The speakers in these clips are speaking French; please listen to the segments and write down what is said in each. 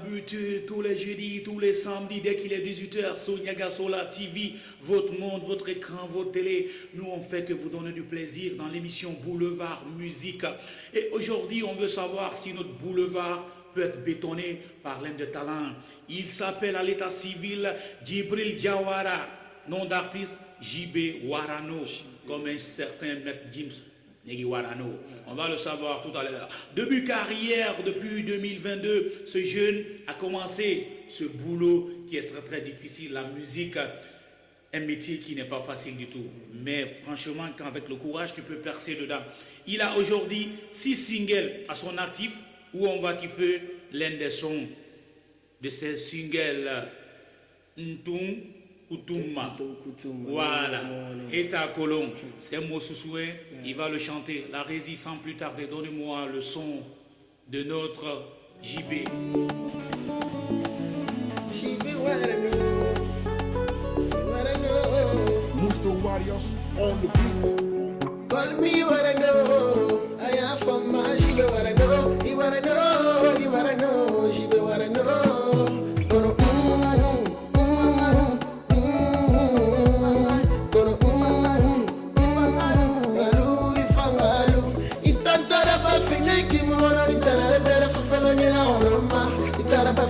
habitués tous les jeudis, tous les samedis, dès qu'il est 18h sur Niagasola TV, votre monde, votre écran, votre télé. Nous, on fait que vous donner du plaisir dans l'émission Boulevard Musique. Et aujourd'hui, on veut savoir si notre boulevard peut être bétonné par l'un des talents. Il s'appelle à l'état civil Djibril Diawara, nom d'artiste JB Warano, comme un certain maître James Negui Warano. On va le savoir tout à l'heure. Début carrière, depuis 2022, ce jeune a commencé ce boulot qui est très très difficile, la musique. Un métier qui n'est pas facile du tout. Mais franchement, avec le courage, tu peux percer dedans. Il a aujourd'hui 6 singles à son actif où on va kiffer l'un des sons de ces singles. Ntung Kutuma. Voilà. Et ta colon. C'est un mot sous-souhait. Il va le chanter. La régie sans plus tarder. Donnez-moi le son de notre JB. JB Warano. Musto Warriors on the beat. Call me Warano. I am from my JB Warano. You wanna know, you wanna know, JB Warano.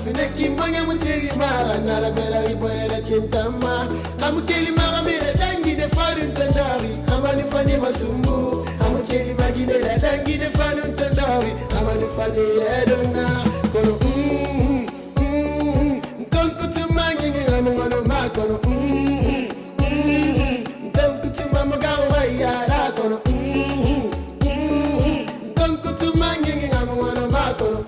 Fineki manya mutegi ma nala bela iboyela tentama amukeli mara mera dangi de farun tandari amani fani masumbu amukeli magine la dangi de farun tandari amani fani redona kono tonku tumangi ni amungono makono tonku tumamaga ya kono tonku tumangi ni amungono makono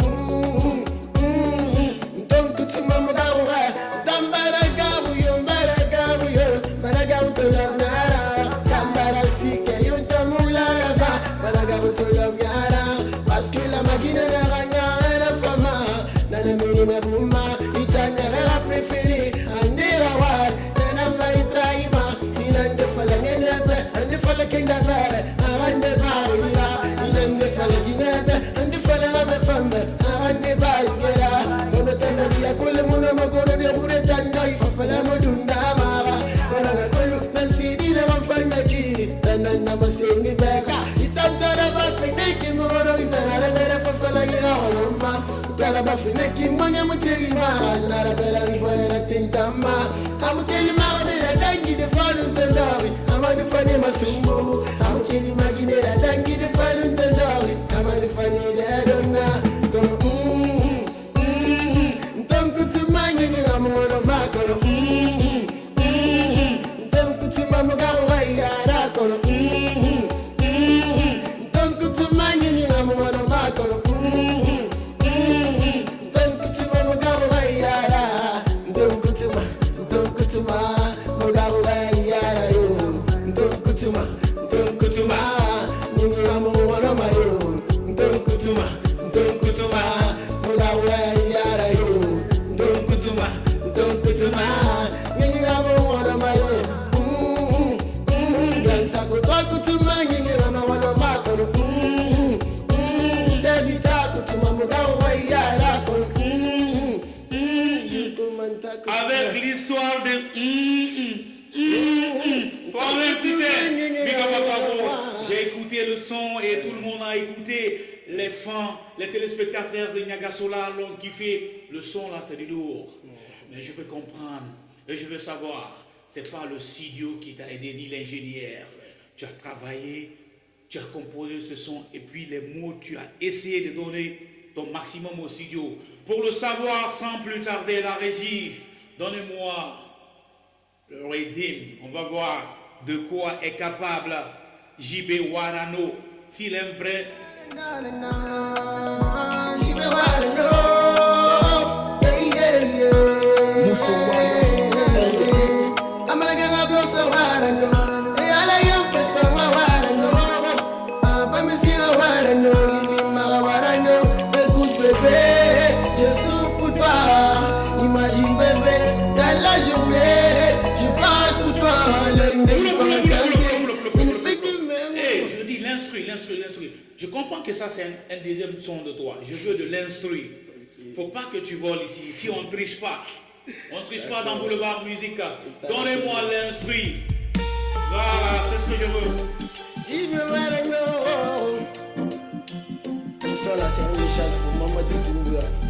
parce que la magie ne rend la femme nana mini me buma itanera préféré andira nana mai traima inande fala nebe ande fala kenda bare arande bare inande fala ginebe ande fala me fambe arande bare kono tanda dia kole mona magoro de gure tanda ifala modunda mara bara kolu nasidi na mfanda ki nana masengi beka Fineki moro itara bera fafala ya holoma itara ba fineki manya mutegi ma nara bera iboera tintama amukeli ma bera dangi de fanu tandari amani fani masumbu amukeli magine la dangi de fanu tandari amani fani de donna tonku tumanyi ni amoro makono tonku tumamuga wa ya kono Avec l'histoire de toi-même tu sais, j'ai écouté le son et tout le monde a écouté. Les fans, les téléspectateurs de Niagasola l'ont kiffé. Le son là c'est du lourd. Mais je veux comprendre et je veux savoir, c'est pas le studio qui t'a aidé ni l'ingénieur. Tu as travaillé, tu as composé ce son et puis les mots tu as essayé de donner ton maximum au studio. Pour le savoir sans plus tarder, la régie, donnez-moi le rythme. On va voir de quoi est capable JB Warano. S'il est un vrai. JB Warano. Musto Warriors. I'm gonna get my blood so Warano. I like you for so Warano. I'm a see Warano. Warano. Bébé, je souffre pour toi. Imagine bébé, dans la journée, je passe pour toi. Je dis l'instru. Je comprends que ça c'est un deuxième son de toi. Je veux de l'instru. Faut pas que tu voles ici. Ici, on ne triche pas. On ne triche pas dans Boulevard Musique. Donnez-moi l'instru. Voilà, c'est ce que je veux. Il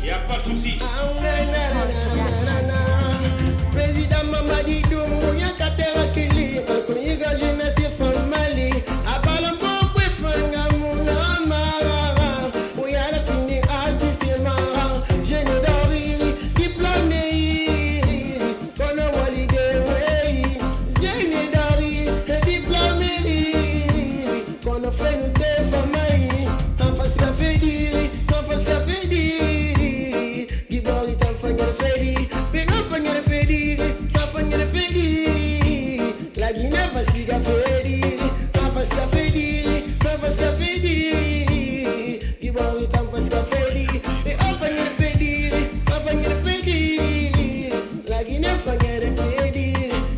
n'y a pas de souci. Président Mamadi Doumou, Yakatera Kili, Alkoniga Jeunesse Famali, Abalam Popo Fanga Mounama, Ouyara Fini Artissima, Génédori, Diplômé, Kono Walide, Génédori, Diplômé, Kono Fente Famai, en face la Fédi, en face la Fédi, Gibori Tanfanga Fédi, Fanyere fedi, la Guinée Fasiga fedi, Fasiga fedi, Fasiga fedi, Ibori tam Fasiga fedi, Fanyere fedi, la Guinée Fanyere fedi,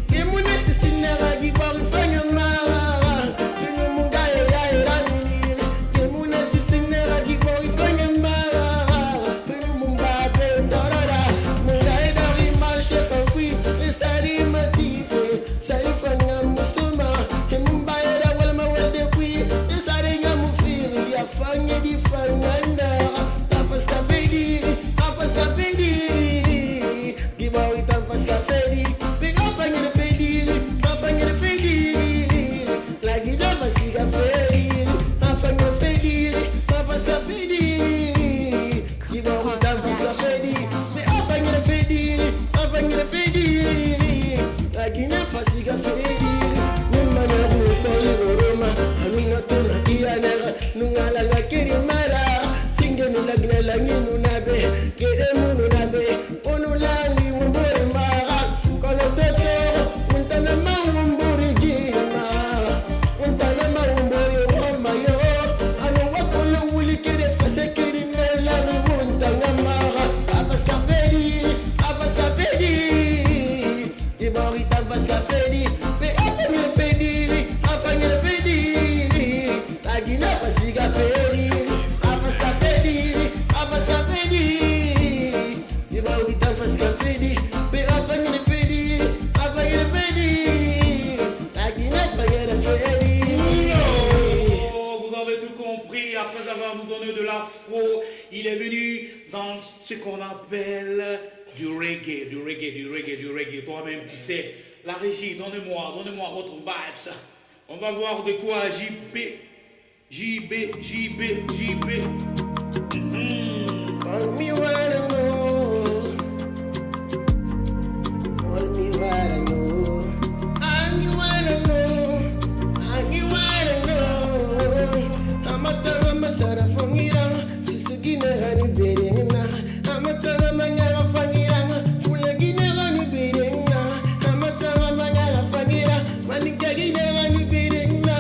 Kemune Sisinera Ibori Fanyamara, Fenumunga era Nini, Kemune Sisinera Ibori Fanyamara, Fenumunga Torada, Munga Edari Marche Fankui, Estari Matife, Salifanya Musuma, Mumbaira Walma Welde Kui, Estari Mufiri, Yafanya di Fernanda, Tafasa Fedi, Gibawi Tafasa Fedi, Big Afanya Fedi, La Gida Fasiga Fedi, Afanya Fedi, Tafasa Fedi, Gibawi Tafasa Fedi, Big Afanya Fedi, La Guinée Fasiga Fedi, Numana Roma, Amina Tuna Diana, Nungala la Kirimara, Singing la Gnella Nunabe, Geremunabe, Onulangi Mara, Coloteto, Untanama Umburi Gima, Untanama Umburi Romayo, Anawakolo Wulikere Fasekiri Nella Untanamara, Abasa Fedi, Iborita Vasa Fedi, Afanyere Fedi, La Guinée Fasiga Fedi, Abasa Fedi, Iborita Vasa Fedi, Afanyere Fedi, La Guinée Fanyere Fedi. Oh, vous avez tout compris. Après avoir nous donné de l'afro, il est venu dans ce qu'on appelle du reggae. Toi-même, tu sais. La régie, donnez-moi votre vibes. On va voir de quoi JB. All me wanna know. Amatara masara fongira, sisugine gani berena. Amatara manyara fangira, fulagine gani berena. Amatara manyara fangira, manikagine gani berena.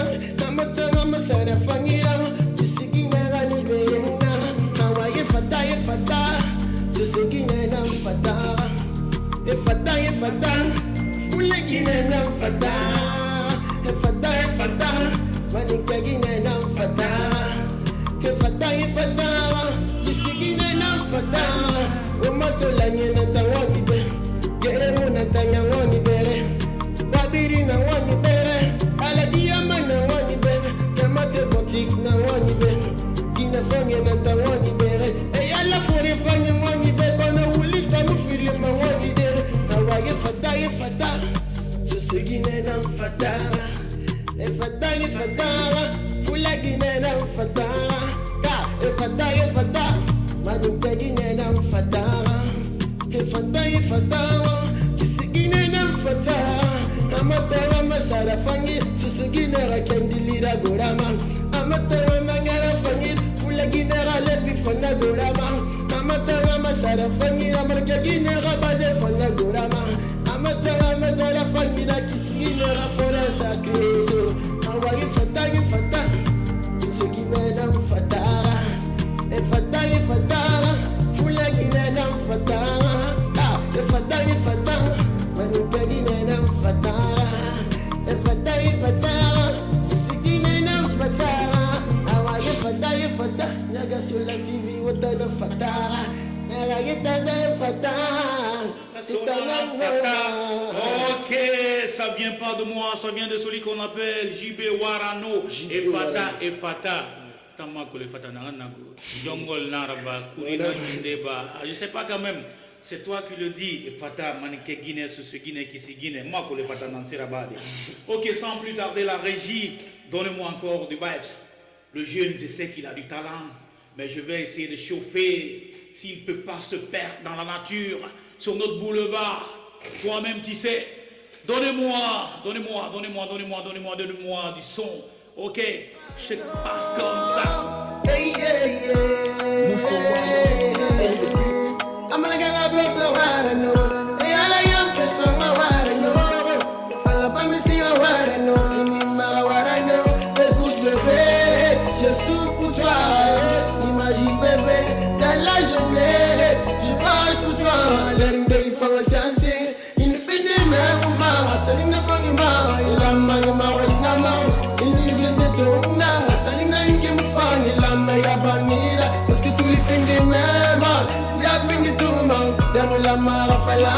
Amatara masara fangira, sisugine gani berena. Kawaye fata, sisugine nam fata. Fata, fulagine nam fata. Fata, manikagine nam fata. Fata, isigine nam fata. Omatola nyena tawani be, geremu na tanya wani bere. Babiri na wani bere, aladiyama na wani bere. Kamate boutique na wani bere, gina fanya na tawani bere. Eyala fore fanya wani bere, kona wulita mufiri ma wani bere. Kawaye fata, susugine nam fata. Fata, fulagine nam fata. Fata, manukagine nam fata. Fata, kisigine nam fata. Amatara masara fangi, susugine rakendilira gorama. Amatara mangara fangi, fulagine ralebi fona gorama. Amatara masara fangi, amarkagine rabaze fona gorama. Amatara masara fangi, kisigine rafora sakrezo. Awaye fata, susugine nam fata. Fata, fulagine nam fata. Fata, manukagine nam fata. Fata, isigine nam fata. Awaye fata, nyaga sur la TV, wotano fata. Ok, ça vient pas de moi, ça vient de celui qu'on appelle JB Warano. Et Fata. Je sais pas quand même. C'est toi qui le dis, Fata, Manike Guinée, ce Guinée, qui si Guinée, moi que le Fata Nansirabade. Ok, sans plus tarder, la régie, donnez-moi encore du vibes. Le jeune, je sais qu'il a du talent, mais je vais essayer de chauffer s'il ne peut pas se perdre dans la nature, sur notre boulevard. Toi-même, tu sais. Donnez-moi du son. Ok, je passe comme ça. I'm gonna get my place so I know. Hey, I like your place so I know. If I love me, see your what I know. In my what I know. Écoute bébé, je souffre pour toi. Imagine bébé, dans la journée, je passe pour toi. L'heure de il faut sciencer. Il ne fait des mêmes pas. Ça ne fait pas. Il a mal, il m'a rendu la main. Il dit bien de tout. Ça ne n'a rien que me faire. Il a mal, il a banni. Parce que tous les fins des mêmes. Damu la marafala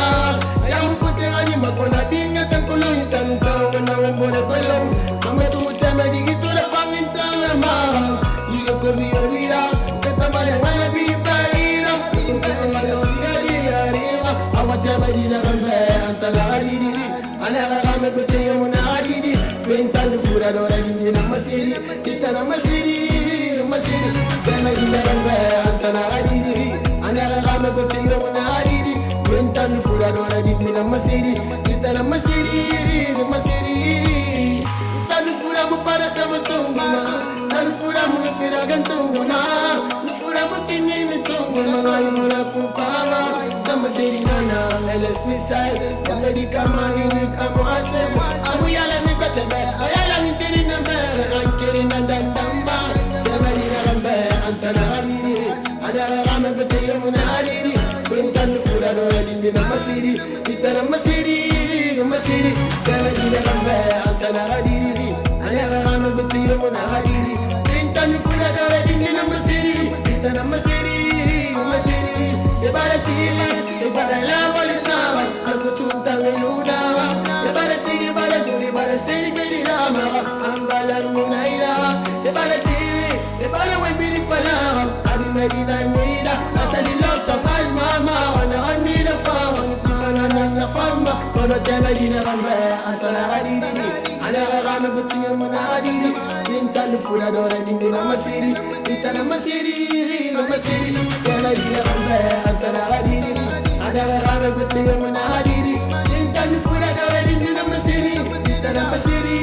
Ayamu kutirani makona dinga Tankulu intanita Wana wembone kwelom Ametu muteme digitu da fanginta Mara Yiga kobi yorira Katama ya ngana bimpaira Yiga ngana sigari ya riva Awatema dina kambe Antala adidi Ana rame kutinga muna adidi Kwentani fura dora dindina masiri Kita na masiri Masiri Kena dina kambe Antala adidi Ana rame kutinga muna adidi Kwentani fura dora dindina masiri Kita na masiri Masiri Tani fura mupara sama tunguna Tani fura mufira gantunguna Fura mukini mitunguna Ngai muna pupama Masiri nana, elle est spéciale. La médicament unique à moi c'est. Amu yala ni kote be, ayala ni tiri na be, ankiri na dandamba. Yamari na rambe, antana hadiri, adara rame bete yomuna hadiri. Bintan fura dora dindi na masiri, itana masiri, masiri. Yamari na rambe, antana hadiri, adara rame bete yomuna hadiri. Bintan fura dora dindi na masiri, itana masiri, masiri. Ibara la molestava, algo tuntang iluna. Ibara duri, ibara seri beri lama, ambala munaira. Ibara wembiri fala, abi medina mira. Asali lokta paz mama, wana anira fama, fifana na fama. Kono tema dina rambe, antana hadiri, ana rame buti muna hadiri. Bintan fura dora dindina masiri, itana masiri, masiri. Tema dina rambe, antana hadiri. Ada rame bete yomuna hadiri. Intani fura dora dindina masiri. Itana masiri,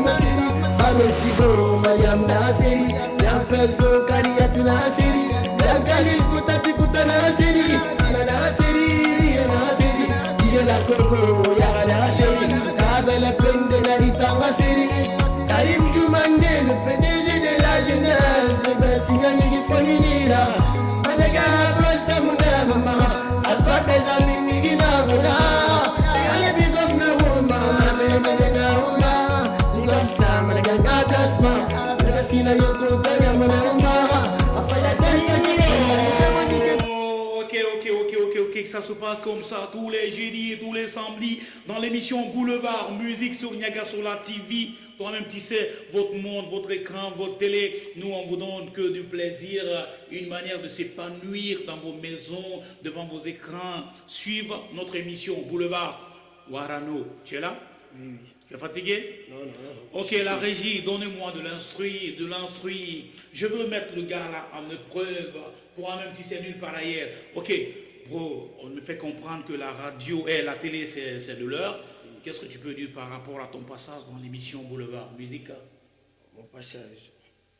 masiri. Amesigo, Mariam Nasiri. Yam Fesgo, Kariyatu Nasiri. Yam Khalil Kutati Kutana Nasiri. Ana Nasiri, Nasiri. Diga la Congo, ya Nasiri. Kabela Pende na Ita Nasiri. Karim Dumande, le PDG de la jeunesse. Le Bessinga Nigi Foninira. Manegana Plasta Muna Mama. Alpa des amis migina muna, yale big up na huma, mene na huma, big up sa mana ganga plasma, mana sina yoko kaya mana huma, afala desa ni Ok, ça se passe comme ça tous les jeudis et tous les samedis dans l'émission Boulevard Musique sur Niagasola TV. Toi-même, tu sais, votre monde, votre écran, votre télé, nous, on vous donne que du plaisir, une manière de s'épanouir dans vos maisons, devant vos écrans. Suivre notre émission Boulevard Warano. Tu es là? Oui. Tu es fatigué? Non. Ok, la régie, donnez-moi de l'instruit. Je veux mettre le gars là en épreuve. Toi-même, tu sais, nulle part ailleurs. Ok, bro, on me fait comprendre que la radio et la télé, c'est de l'heure. Qu'est-ce que tu peux dire par rapport à ton passage dans l'émission Boulevard Musique? Mon passage.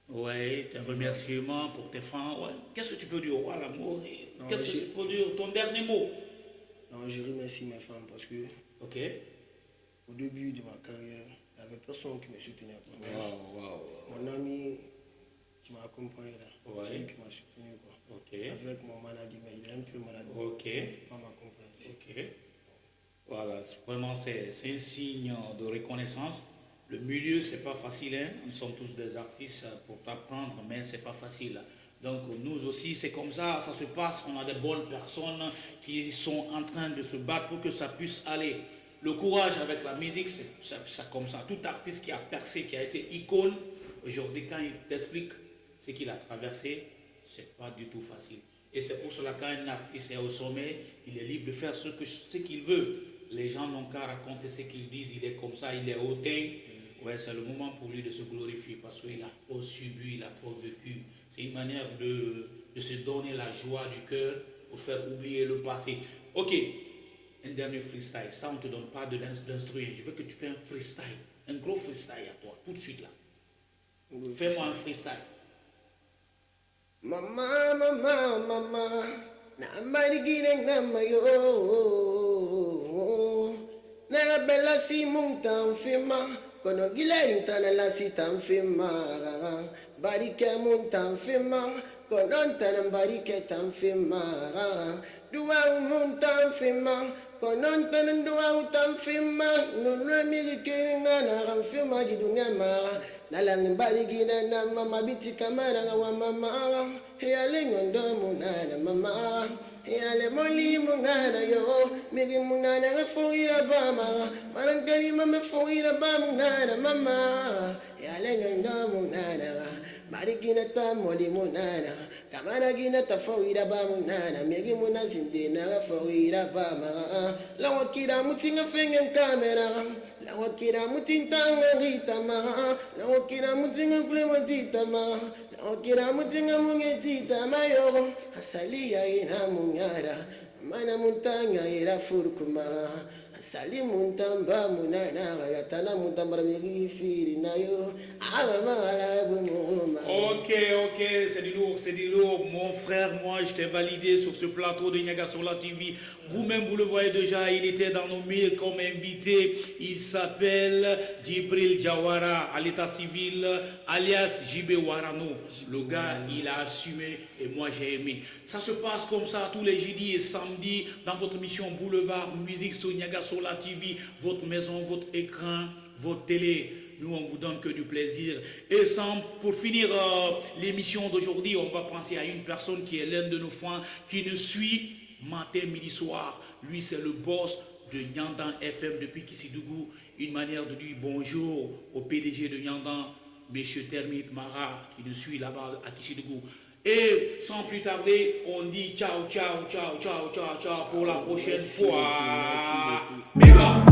Ouais, tes remerciements pour tes fans. Ouais. Qu'est-ce que tu peux dire? Voilà, l'amour. Qu'est-ce que tu peux dire? Ton dernier mot? Non, je remercie mes fans parce que Ok. au début de ma carrière, il n'y avait personne qui me soutenait. Wow. Mon ami qui m'a accompagné là, Ouais. c'est lui qui m'a soutenu. Quoi. Ok. Avec mon manager, mais il est un peu malade. Ok. Il ne peut pas m'accompagner. Ok. Voilà, vraiment c'est un signe de reconnaissance. Le milieu, c'est pas facile, hein. Nous sommes tous des artistes pour t'apprendre, mais c'est pas facile. Donc nous aussi, c'est comme ça se passe. On a des bonnes personnes qui sont en train de se battre pour que ça puisse aller. Le courage avec la musique, c'est comme ça. Tout artiste qui a percé, qui a été icône, aujourd'hui, quand il t'explique ce qu'il a traversé, c'est pas du tout facile. Et c'est pour cela qu'un artiste est au sommet, il est libre de faire ce qu'il veut. Les gens n'ont qu'à raconter ce qu'ils disent, il est comme ça, il est hautain. Ouais, c'est le moment pour lui de se glorifier parce qu'il a trop subi, il a trop vécu. C'est une manière de se donner la joie du cœur pour faire oublier le passé. Ok, un dernier freestyle. Ça, on ne te donne pas de l'instrument. Je veux que tu fasses un freestyle, un gros freestyle à toi, tout de suite là. Fais-moi un freestyle. Mama, mama, mama, namarigireng namayo. Nagabela si mungtang fima, kono gilaring tanala si tamfima. Barike muntang fima, kono tanang barike tamfima. Dua muntang fima, kono tanang dua tamfima. Nunwe migikiring nanarang fima di dunia mara. Nalang barigina na mama biti kamara wa mama. Hiale ngondo munana mama. Hiale moli munana yo. Migi munana nga fuira ba mama. Marang kalima me fuira ba munana mama. Hiale ngondo munana. Barigina ta moli munana. Kamara gina ta fuira ba munana. Migi munazindina nga fuira ba mama. Lawakira mutinga fengen kamera. Lawakira mutintanga ritama. Lawakira mutinga kulematitama. Lawakira mutinga mungetitama yo. Asalia ina mungara. Mana muntanga ira furkuma. Asali muntamba munana. Yatana muntambara megifiri na yo. Ava mala bumuma. Ok, c'est du lourd. Mon frère, moi, je t'ai validé sur ce plateau de Niagasola TV. Vous-même, vous le voyez déjà, il était dans nos milieux comme invité. Il s'appelle Djibril Jawara, à l'état civil, alias Jibé Warano. Le gars, il a assumé et moi, j'ai aimé. Ça se passe comme ça tous les jeudis et samedis dans votre émission Boulevard Musique sur Niagasola TV. Votre maison, votre écran, votre télé. Nous, on vous donne que du plaisir. Et pour finir l'émission d'aujourd'hui, on va penser à une personne qui est l'un de nos fans, qui nous suit matin, midi, soir. Lui, c'est le boss de Nyandan FM depuis Kissidougou. Une manière de dire bonjour au PDG de Nyandan, M. Termit Mara, qui nous suit là-bas à Kissidougou. Et sans plus tarder, on dit ciao, ciao, ciao, ciao, ciao, ciao pour la prochaine fois. Big up.